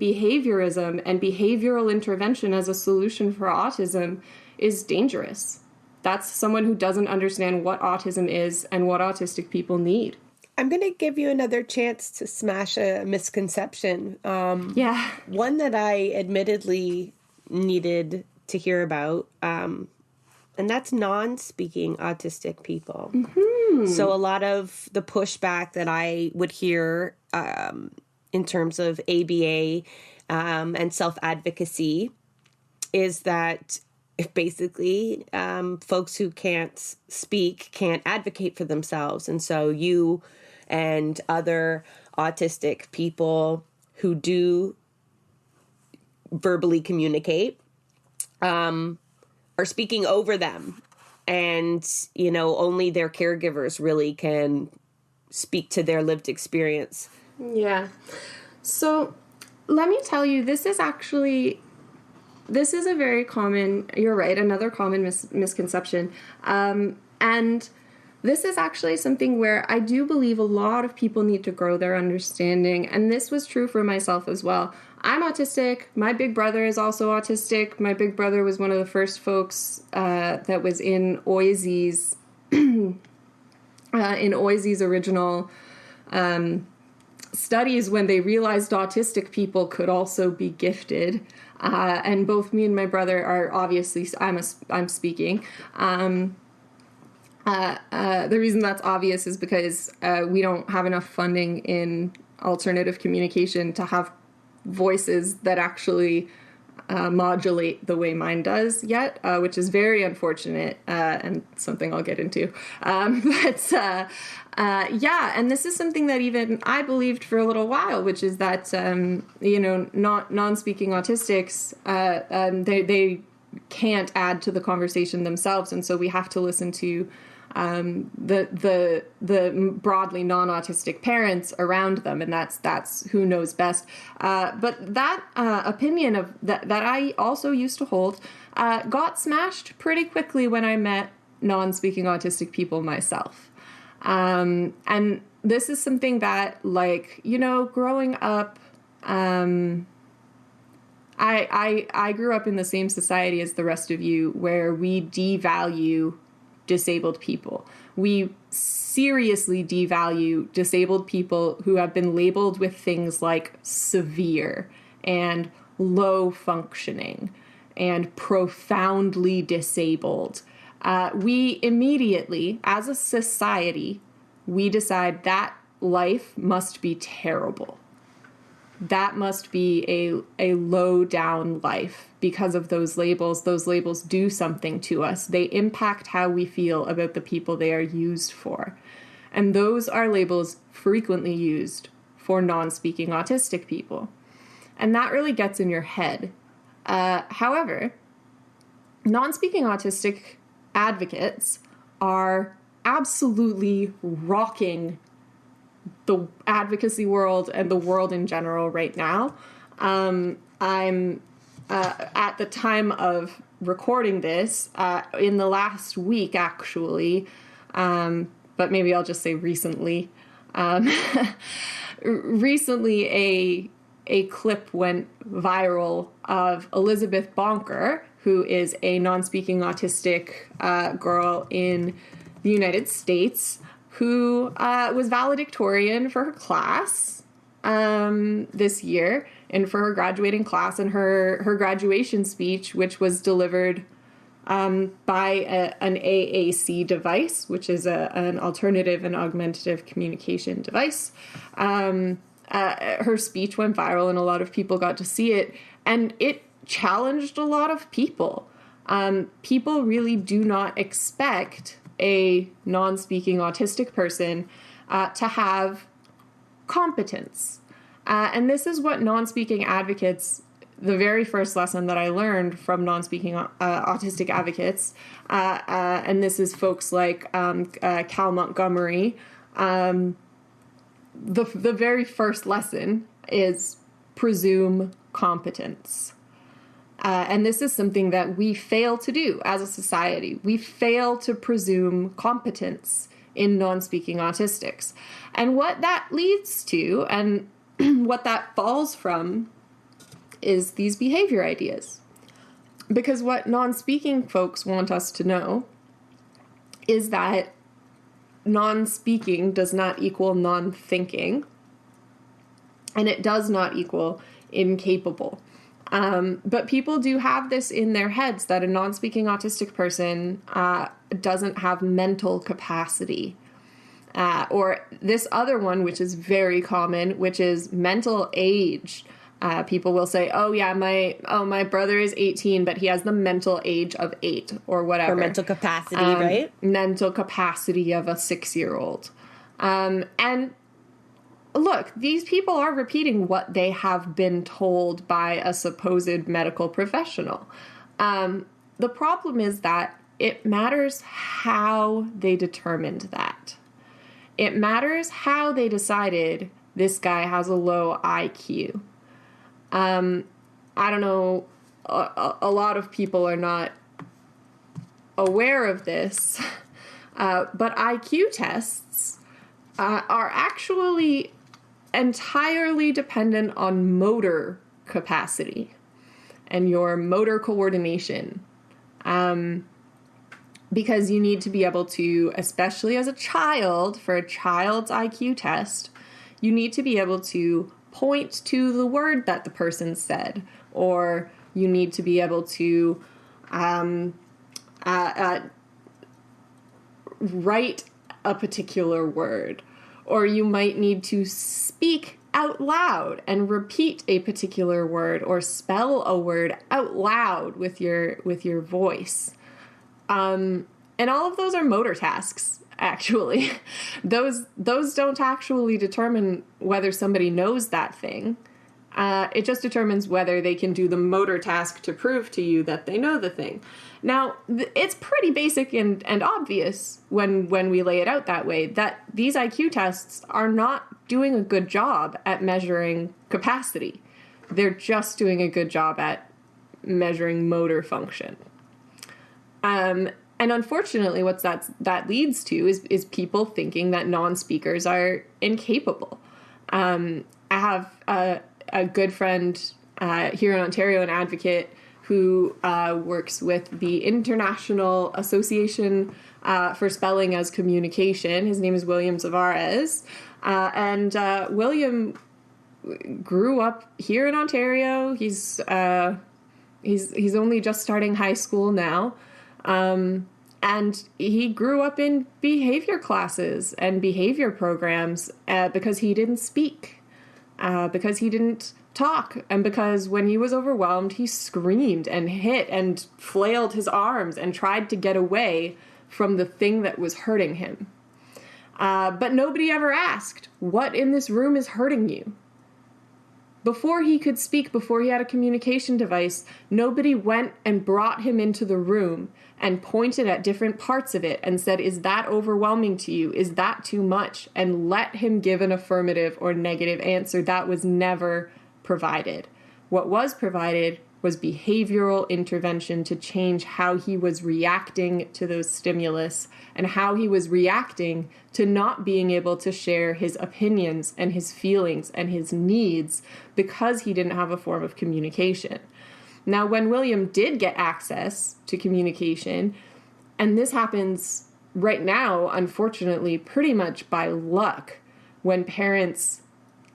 behaviorism and behavioral intervention as a solution for autism is dangerous. That's someone who doesn't understand what autism is and what autistic people need. I'm going to give you another chance to smash a misconception. One that I admittedly needed to hear about, and that's non-speaking autistic people. Mm-hmm. So a lot of the pushback that I would hear in terms of ABA and self-advocacy is that basically folks who can't speak can't advocate for themselves. And so you and other autistic people who do verbally communicate are speaking over them. And, you know, only their caregivers really can speak to their lived experience. Yeah. So let me tell you, this is a very common, you're right, another common misconception. And this is actually something where I do believe a lot of people need to grow their understanding. And this was true for myself as well. I'm autistic. My big brother is also autistic. My big brother was one of the first folks that was in OISE's, original studies when they realized autistic people could also be gifted. And both me and my brother are obviously, I'm speaking. The reason that's obvious is because we don't have enough funding in alternative communication to have voices that actually modulate the way mine does yet, which is very unfortunate and something I'll get into. And this is something that even I believed for a little while, which is that, non-speaking autistics, they can't add to the conversation themselves. And so we have to listen to the broadly non-autistic parents around them, and that's who knows best. But that opinion of that I also used to hold got smashed pretty quickly when I met non-speaking autistic people myself. And this is something that, growing up, I grew up in the same society as the rest of you, where we devalue disabled people. We seriously devalue disabled people who have been labeled with things like severe and low functioning and profoundly disabled. We immediately, as a society, we decide that life must be terrible. That must be a low down life because of those labels. Those labels do something to us. They impact how we feel about the people they are used for. And those are labels frequently used for non-speaking autistic people. And that really gets in your head. However, non-speaking autistic advocates are absolutely rocking the advocacy world and the world in general right now. I'm at the time of recording this, in the last week actually, but maybe I'll just say recently. Recently a clip went viral of Elizabeth Bonker, who is a non-speaking autistic girl in the United States, who was valedictorian for her class this year and for her graduating class, and her graduation speech, which was delivered by an AAC device, which is an alternative and augmentative communication device. Her speech went viral and a lot of people got to see it, and it challenged a lot of people. People really do not expect a non-speaking autistic person to have competence. And this is what non-speaking advocates, the very first lesson that I learned from non-speaking autistic advocates, and this is folks like Cal Montgomery, the very first lesson is presume competence. And this is something that we fail to do as a society. We fail to presume competence in non-speaking autistics. And what that leads to, and what that falls from, is these behavior ideas. Because what non-speaking folks want us to know is that non-speaking does not equal non-thinking, and it does not equal incapable. But people do have this in their heads that a non-speaking autistic person doesn't have mental capacity. Or this other one, which is very common, which is mental age. People will say, oh yeah, my brother is 18, but he has the mental age of 8 or whatever. Or mental capacity, right? Mental capacity of a 6-year-old. And look, these people are repeating what they have been told by a supposed medical professional. The problem is that it matters how they determined that. It matters how they decided this guy has a low IQ. I don't know, a lot of people are not aware of this, but IQ tests are actually entirely dependent on motor capacity and your motor coordination. Because you need to be able to, especially as a child, for a child's IQ test, you need to be able to point to the word that the person said, or you need to be able to write a particular word, or you might need to speak out loud and repeat a particular word, or spell a word out loud with your voice. And all of those are motor tasks, actually. Those don't actually determine whether somebody knows that thing. It just determines whether they can do the motor task to prove to you that they know the thing. Now, it's pretty basic and obvious when we lay it out that way, that these IQ tests are not doing a good job at measuring capacity. They're just doing a good job at measuring motor function. And unfortunately, what that leads to is people thinking that non-speakers are incapable. I have a good friend here in Ontario, an advocate who works with the International Association for Spelling as Communication. His name is William Zavarez. And William grew up here in Ontario. He's only just starting high school now. And he grew up in behavior classes and behavior programs because he didn't speak, because he didn't talk, and because when he was overwhelmed, he screamed and hit and flailed his arms and tried to get away from the thing that was hurting him. But nobody ever asked, what in this room is hurting you? Before he could speak, before he had a communication device, nobody went and brought him into the room and pointed at different parts of it and said, is that overwhelming to you? Is that too much? And let him give an affirmative or negative answer. That was never provided. What was provided was behavioral intervention to change how he was reacting to those stimulus and how he was reacting to not being able to share his opinions and his feelings and his needs because he didn't have a form of communication. Now, when William did get access to communication, and this happens right now, unfortunately, pretty much by luck, when parents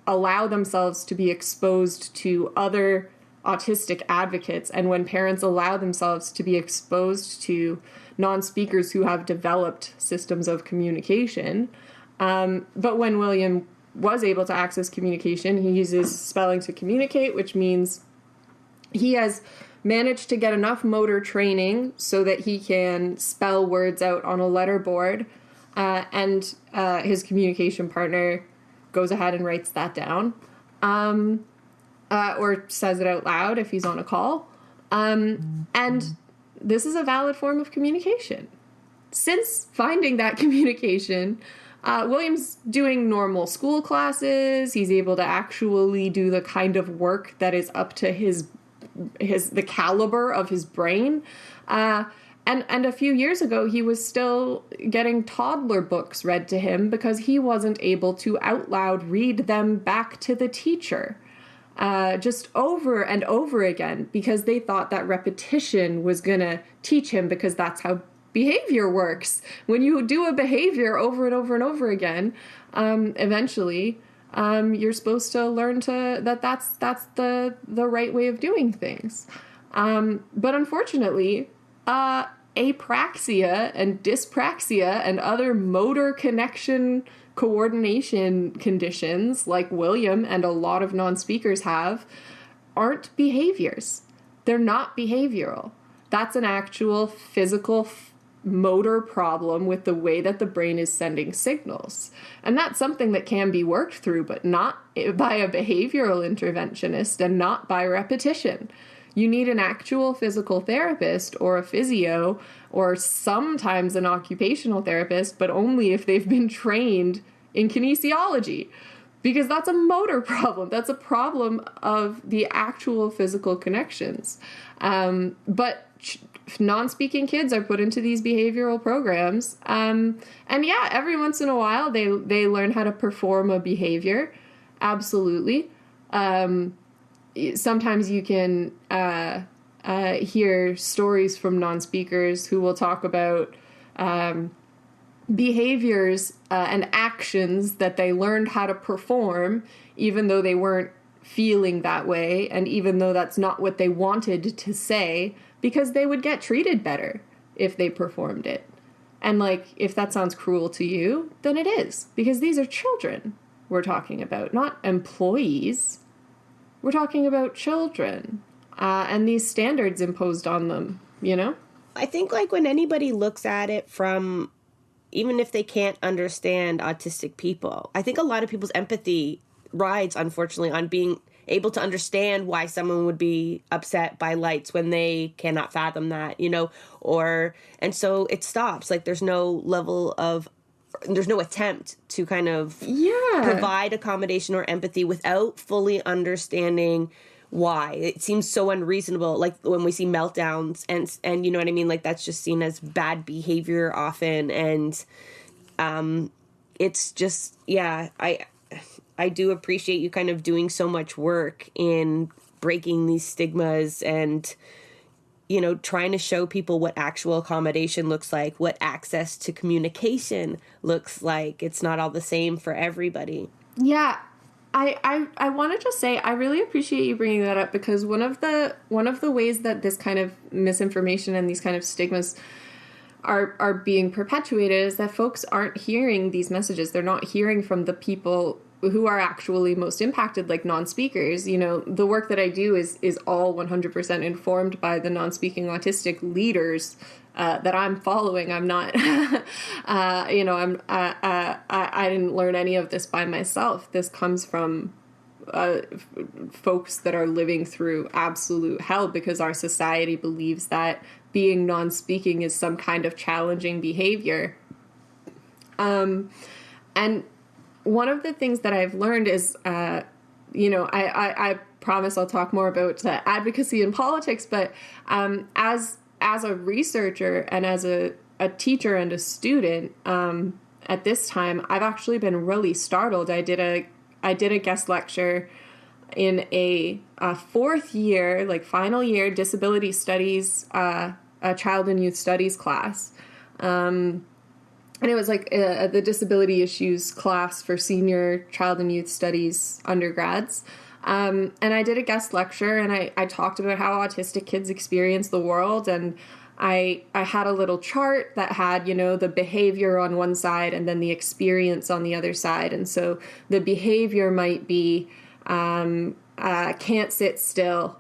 allow themselves to be exposed to other autistic advocates, and when parents allow themselves to be exposed to non-speakers who have developed systems of communication. But when William was able to access communication, he uses spelling to communicate, which means he has managed to get enough motor training so that he can spell words out on a letterboard, and his communication partner goes ahead and writes that down. Or says it out loud if he's on a call. And this is a valid form of communication. Since finding that communication, William's doing normal school classes. He's able to actually do the kind of work that is up to the caliber of his brain. And a few years ago, he was still getting toddler books read to him because he wasn't able to out loud read them back to the teacher. just over and over again because they thought that repetition was going to teach him, because that's how behavior works. When you do a behavior over and over and over again, eventually you're supposed to learn that's the right way of doing things. But unfortunately, apraxia and dyspraxia and other motor connection coordination conditions like William and a lot of non-speakers have aren't behaviors. They're not behavioral. That's an actual physical motor problem with the way that the brain is sending signals. And that's something that can be worked through, but not by a behavioral interventionist and not by repetition. You need an actual physical therapist or a physio or sometimes an occupational therapist, but only if they've been trained in kinesiology, because that's a motor problem. That's a problem of the actual physical connections. But non-speaking kids are put into these behavioral programs. And yeah, every once in a while they learn how to perform a behavior. Absolutely. Sometimes you can hear stories from non-speakers who will talk about behaviors and actions that they learned how to perform, even though they weren't feeling that way, and even though that's not what they wanted to say, because they would get treated better if they performed it. And like, if that sounds cruel to you, then it is, because these are children we're talking about, not employees. We're talking about children, and these standards imposed on them, you know? I think like when anybody looks at it from, even if they can't understand autistic people, I think a lot of people's empathy rides, unfortunately, on being able to understand why someone would be upset by lights when they cannot fathom that, you know, and so it stops. Like there's no attempt to kind of provide accommodation or empathy without fully understanding why. It seems so unreasonable, like when we see meltdowns and you know what I mean? Like that's just seen as bad behavior often. And it's just, I do appreciate you kind of doing so much work in breaking these stigmas and, you know, trying to show people what actual accommodation looks like, what access to communication looks like. It's not all the same for everybody. Yeah. I want to just say I really appreciate you bringing that up, because one of the ways that this kind of misinformation and these kind of stigmas are being perpetuated is that folks aren't hearing these messages. They're not hearing from the people who are actually most impacted, like non-speakers. You know, the work that I do is all 100% informed by the non-speaking autistic leaders that I'm following. I'm not, I didn't learn any of this by myself. This comes from folks that are living through absolute hell because our society believes that being non-speaking is some kind of challenging behavior. And one of the things that I've learned is, I promise I'll talk more about advocacy and politics, but as a researcher and as a teacher and a student, at this time, I've actually been really startled. I did a guest lecture in a fourth year, like final year disability studies, a child and youth studies class. And it was like the disability issues class for senior child and youth studies undergrads. And I did a guest lecture, and I talked about how autistic kids experience the world. And I had a little chart that had, the behavior on one side and then the experience on the other side. And so the behavior might be can't sit still.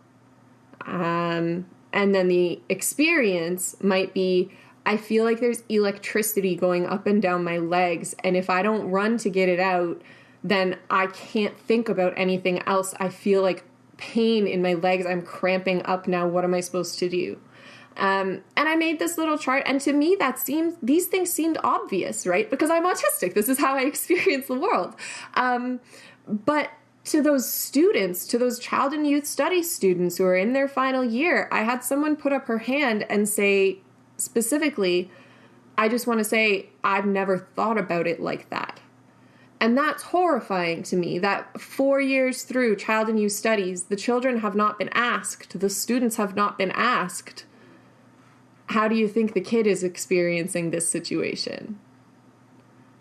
And then the experience might be, I feel like there's electricity going up and down my legs, and if I don't run to get it out, then I can't think about anything else. I feel like pain in my legs. I'm cramping up now. What am I supposed to do? And I made this little chart, and to me these things seemed obvious, right? Because I'm autistic. This is how I experience the world. But to those students, to those child and youth studies students who are in their final year, I had someone put up her hand and say, specifically, I just want to say I've never thought about it like that. And that's horrifying to me, that 4 years through child and youth studies, the children have not been asked, the students have not been asked, how do you think the kid is experiencing this situation?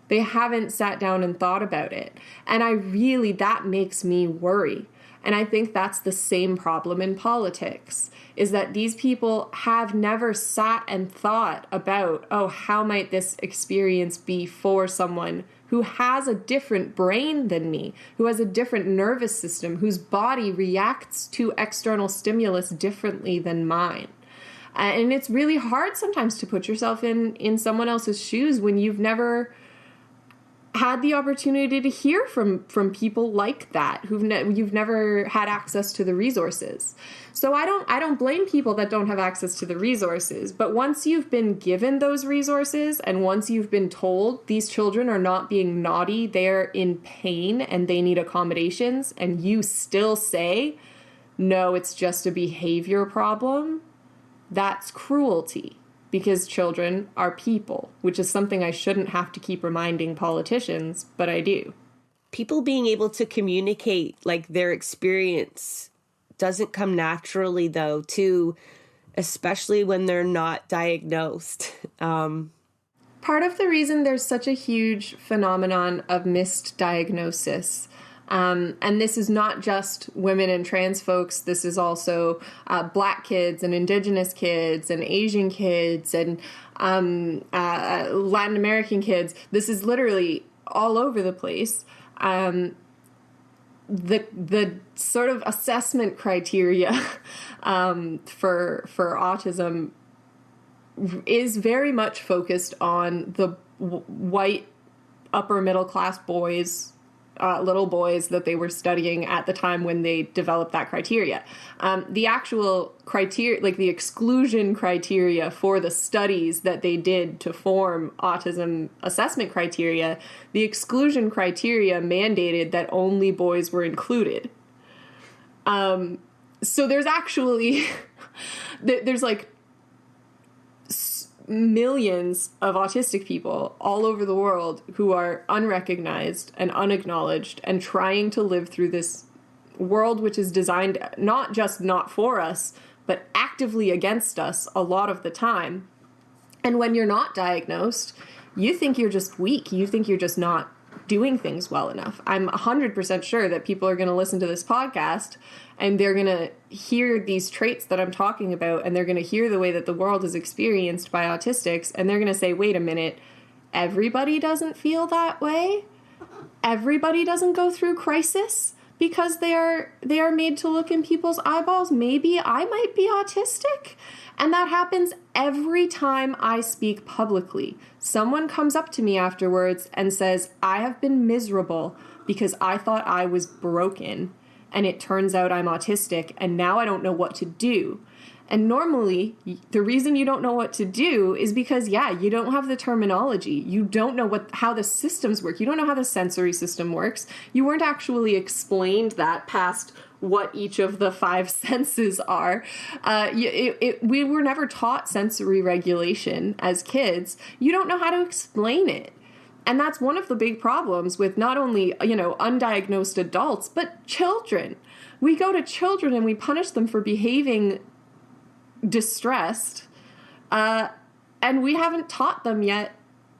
They haven't sat down and thought about it. And that makes me worry. And I think that's the same problem in politics, is that these people have never sat and thought about, oh, how might this experience be for someone who has a different brain than me, who has a different nervous system, whose body reacts to external stimulus differently than mine. And it's really hard sometimes to put yourself in someone else's shoes when you've never had the opportunity to hear from people like that, you've never had access to the resources. So I don't blame people that don't have access to the resources, but once you've been given those resources and once you've been told these children are not being naughty, they're in pain and they need accommodations, and you still say, no, it's just a behavior problem, that's cruelty. Because children are people, which is something I shouldn't have to keep reminding politicians, but I do. People being able to communicate like their experience doesn't come naturally, though, too, especially when they're not diagnosed. Part of the reason there's such a huge phenomenon of misdiagnosis, and this is not just women and trans folks, this is also Black kids and Indigenous kids and Asian kids and Latin American kids. This is literally all over the place. The sort of assessment criteria for autism is very much focused on the white upper middle class boys, little boys that they were studying at the time when they developed that criteria. The actual criteria, like the exclusion criteria for the studies that they did to form autism assessment criteria, the exclusion criteria mandated that only boys were included. So there's actually, there's like millions of autistic people all over the world who are unrecognized and unacknowledged and trying to live through this world which is designed not just not for us, but actively against us a lot of the time. And when you're not diagnosed, you think you're just weak. You think you're just not doing things well enough. I'm 100% sure that people are going to listen to this podcast and they're going to hear these traits that I'm talking about, and they're going to hear the way that the world is experienced by autistics, and they're going to say, wait a minute, everybody doesn't feel that way? Everybody doesn't go through crisis because they are made to look in people's eyeballs? Maybe I might be autistic? And that happens every time I speak publicly. Someone comes up to me afterwards and says, I have been miserable because I thought I was broken, and it turns out I'm autistic, and now I don't know what to do. And normally, the reason you don't know what to do is because, you don't have the terminology. You don't know how the systems work. You don't know how the sensory system works. You weren't actually explained that past what each of the 5 senses are. We were never taught sensory regulation as kids. You don't know how to explain it. And that's one of the big problems with not only, undiagnosed adults, but children. We go to children and we punish them for behaving distressed, and we haven't taught them yet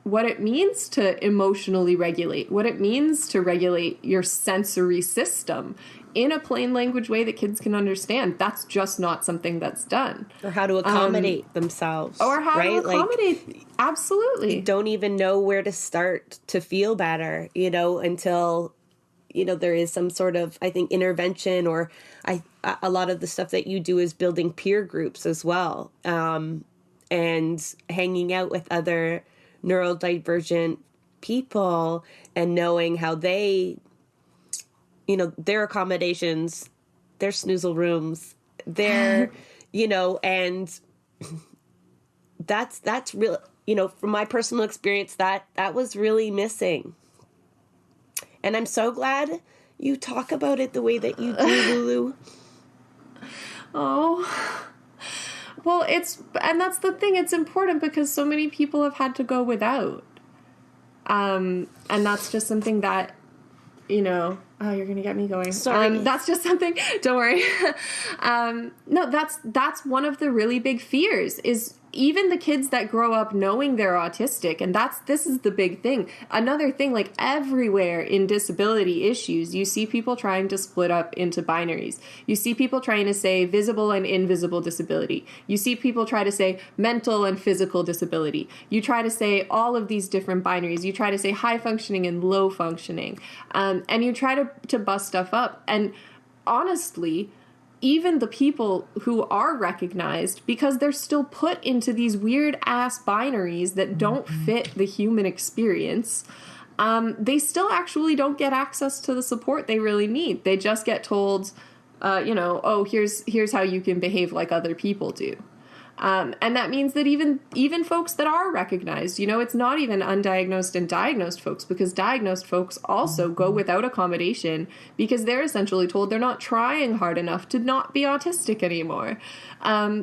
what it means to emotionally regulate, what it means to regulate your sensory system in a plain language way that kids can understand. That's just not something that's done. Or how to accommodate themselves. Or how to accommodate. Like, absolutely. Don't even know where to start to feel better, until, there is some sort of, I think, intervention, or a lot of the stuff that you do is building peer groups as well, and hanging out with other neurodivergent people and knowing how they, their accommodations, their snoozle rooms, their, and that's real, from my personal experience, that was really missing. And I'm so glad you talk about it the way that you do, Lulu. Oh, well, and that's the thing. It's important because so many people have had to go without. And that's just something that, you know, oh, you're going to get me going. Sorry. That's just something, don't worry. No, that's one of the really big fears is even the kids that grow up knowing they're autistic. And this is the big thing. Another thing, like everywhere in disability issues, you see people trying to split up into binaries. You see people trying to say visible and invisible disability. You see people try to say mental and physical disability. You try to say all of these different binaries. You try to say high functioning and low functioning. And you try to bust stuff up. And honestly, even the people who are recognized, because they're still put into these weird ass binaries that don't fit the human experience, they still actually don't get access to the support they really need. They just get told, oh, here's how you can behave like other people do. And that means that even folks that are recognized, you know, it's not even undiagnosed and diagnosed folks, because diagnosed folks also go without accommodation because they're essentially told they're not trying hard enough to not be autistic anymore,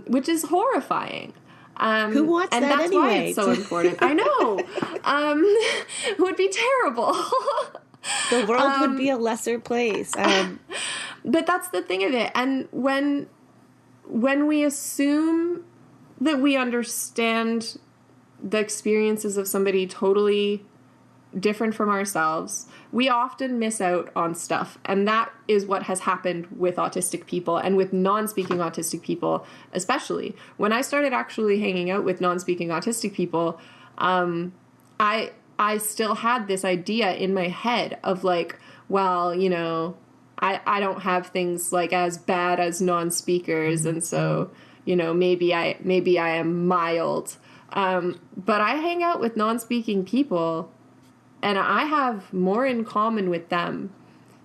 which is horrifying. Who wants and that that's anyway? why it's so important. I know. It would be terrible. The world would be a lesser place. But that's the thing of it. And when we assume that we understand the experiences of somebody totally different from ourselves, we often miss out on stuff. And that is what has happened with autistic people and with non-speaking autistic people, especially. When I started actually hanging out with non-speaking autistic people, I still had this idea in my head of like, well, you know, I don't have things like as bad as non-speakers, and so, you know, maybe I am mild. But I hang out with non-speaking people, and I have more in common with them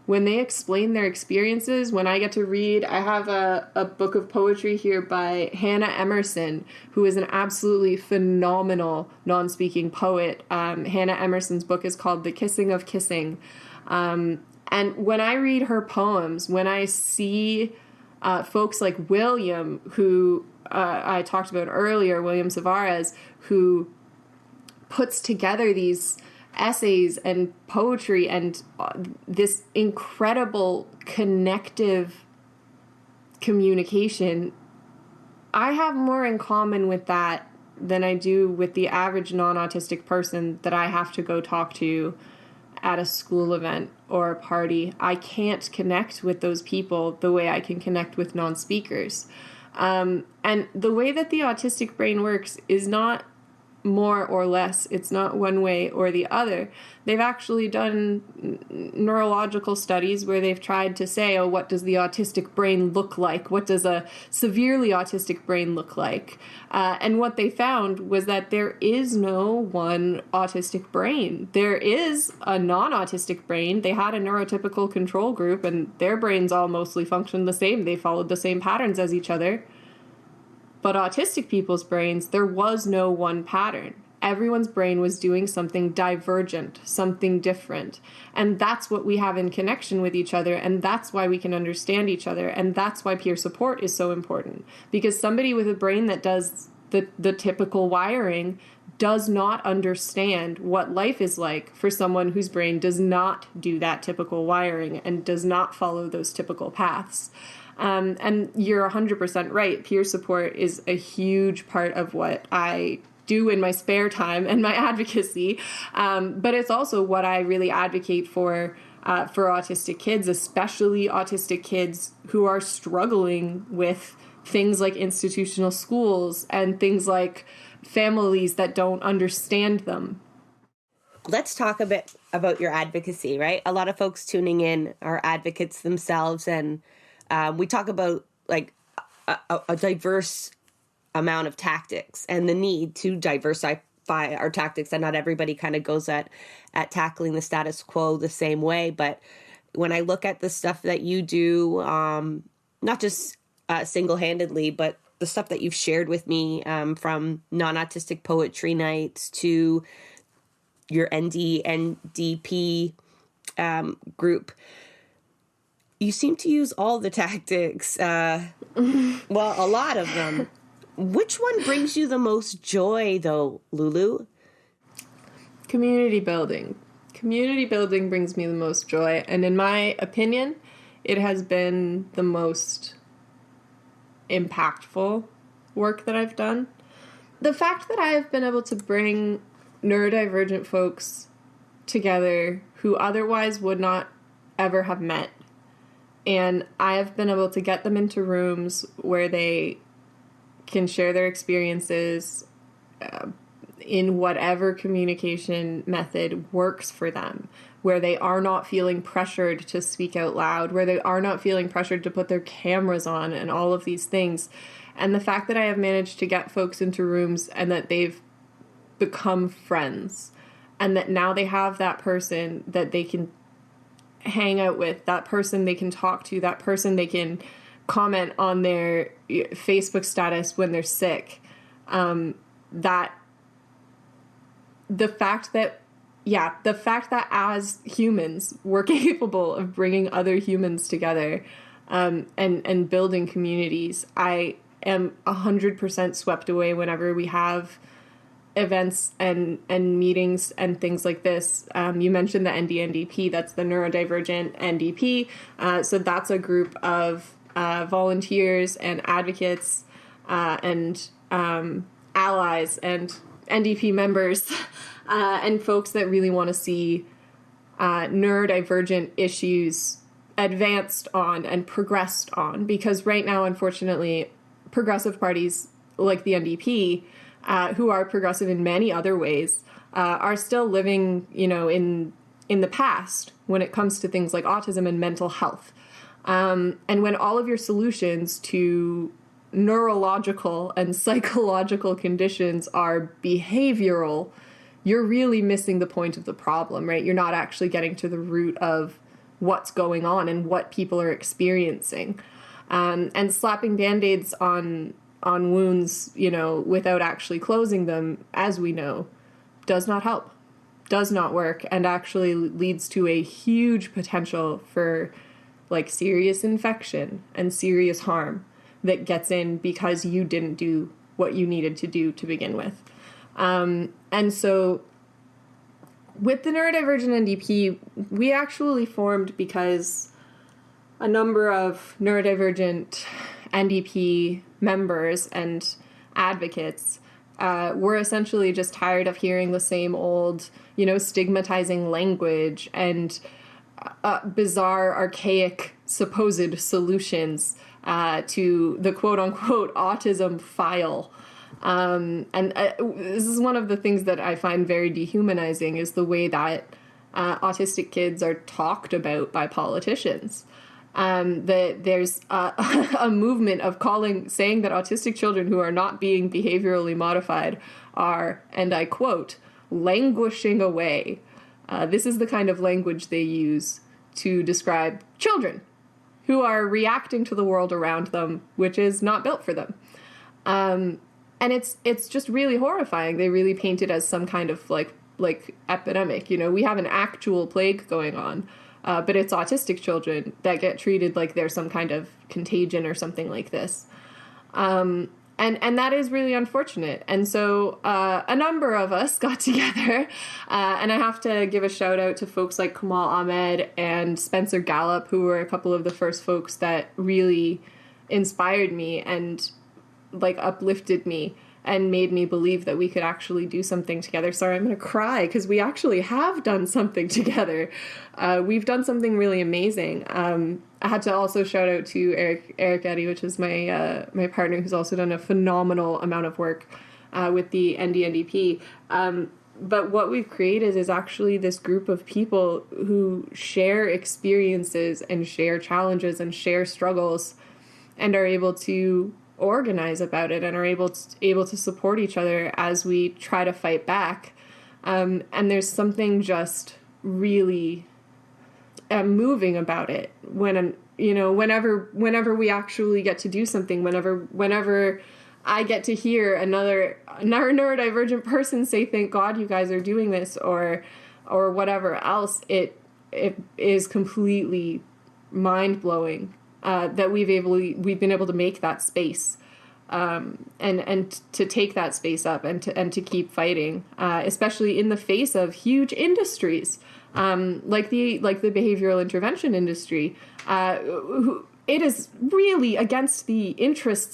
when they explain their experiences. When I get to read, I have a book of poetry here by Hannah Emerson, who is an absolutely phenomenal non-speaking poet. Hannah Emerson's book is called The Kissing of Kissing. And when I read her poems, when I see folks like William, who I talked about earlier, William Savares, who puts together these essays and poetry and this incredible connective communication, I have more in common with that than I do with the average non-autistic person that I have to go talk to at a school event or a party. I can't connect with those people the way I can connect with non-speakers. And the way that the autistic brain works is not more or less. It's not one way or the other. They've actually done neurological studies where they've tried to say, oh, what does the autistic brain look like? What does a severely autistic brain look like? And what they found was that there is no one autistic brain. There is a non-autistic brain. They had a neurotypical control group, and their brains all mostly functioned the same. They followed the same patterns as each other. But autistic people's brains, there was no one pattern. Everyone's brain was doing something divergent, something different. And that's what we have in connection with each other. And that's why we can understand each other. And that's why peer support is so important. Because somebody with a brain that does the typical wiring does not understand what life is like for someone whose brain does not do that typical wiring and does not follow those typical paths. And you're 100% right. Peer support is a huge part of what I do in my spare time and my advocacy. But it's also what I really advocate for autistic kids, especially autistic kids who are struggling with things like institutional schools and things like families that don't understand them. Let's talk a bit about your advocacy, right? A lot of folks tuning in are advocates themselves, and we talk about like a diverse amount of tactics and the need to diversify our tactics. And not everybody kind of goes at tackling the status quo the same way. But when I look at the stuff that you do, not just single-handedly, but the stuff that you've shared with me, from non-autistic poetry nights to your NDP group, you seem to use all the tactics. Well, a lot of them. Which one brings you the most joy, though, Lulu? Community building. Community building brings me the most joy, and in my opinion, it has been the most impactful work that I've done. The fact that I have been able to bring neurodivergent folks together who otherwise would not ever have met, and I have been able to get them into rooms where they can share their experiences in whatever communication method works for them, where they are not feeling pressured to speak out loud, where they are not feeling pressured to put their cameras on and all of these things. And the fact that I have managed to get folks into rooms and that they've become friends and that now they have that person that they can hang out with, that person they can talk to, that person they can comment on their Facebook status when they're sick. That the fact that as humans we're capable of bringing other humans together and building communities, I am 100% swept away whenever we have events and meetings and things like this. You mentioned the NDNDP, that's the Neurodivergent NDP. So that's a group of volunteers and advocates and allies and NDP members and folks that really want to see neurodivergent issues advanced on and progressed on. Because right now, unfortunately, progressive parties like the NDP, who are progressive in many other ways, are still living, in the past when it comes to things like autism and mental health. And when all of your solutions to neurological and psychological conditions are behavioral, you're really missing the point of the problem, right? You're not actually getting to the root of what's going on and what people are experiencing. And slapping Band-Aids on wounds, without actually closing them, as we know, does not help, does not work, and actually leads to a huge potential for serious infection and serious harm that gets in because you didn't do what you needed to do to begin with. And so with the Neurodivergent NDP, we actually formed because a number of neurodivergent NDP members and advocates were essentially just tired of hearing the same old, stigmatizing language and bizarre, archaic, supposed solutions to the quote-unquote autism file. And this is one of the things that I find very dehumanizing, is the way that autistic kids are talked about by politicians. That there's a movement of saying that autistic children who are not being behaviorally modified are, and I quote, languishing away. This is the kind of language they use to describe children who are reacting to the world around them, which is not built for them. And it's just really horrifying. They really paint it as some kind of like epidemic. We have an actual plague going on, but it's autistic children that get treated like they're some kind of contagion or something like this. And that is really unfortunate. And so a number of us got together, and I have to give a shout out to folks like Kamal Ahmed and Spencer Gallup, who were a couple of the first folks that really inspired me and uplifted me and made me believe that we could actually do something together. Sorry, I'm going to cry because we actually have done something together. We've done something really amazing. I had to also shout out to Eric Eddy, which is my partner, who's also done a phenomenal amount of work with the NDNDP. But what we've created is actually this group of people who share experiences and share challenges and share struggles and are able to organize about it and are able to support each other as we try to fight back. And there's something just really moving about it whenever we actually get to do something, whenever I get to hear another neurodivergent person say, thank God you guys are doing this, or whatever else, it is completely mind-blowing that we've been able to make that space and to take that space up and to keep fighting, especially in the face of huge industries like the behavioral intervention industry. It is really against the interests